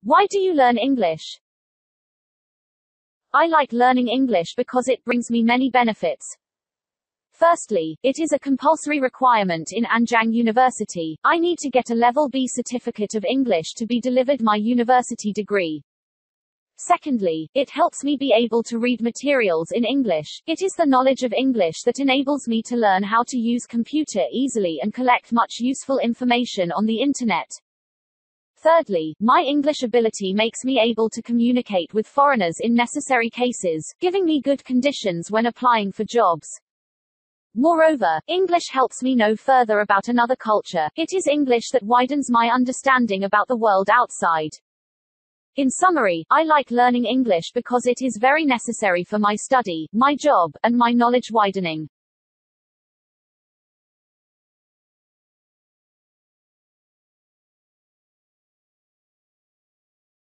Why do you learn English? I like learning English because it brings me many benefits. Firstly, it is a compulsory requirement in Anjang University. I need to get a Level B certificate of English to be delivered my university degree. Secondly, it helps me be able to read materials in English. It is the knowledge of English that enables me to learn how to use computer easily and collect much useful information on the internet. Thirdly, my English ability makes me able to communicate with foreigners in necessary cases, giving me good conditions when applying for jobs. Moreover, English helps me know further about another culture. It is English that widens my understanding about the world outside. In summary, I like learning English because it is very necessary for my study, my job, and my knowledge widening.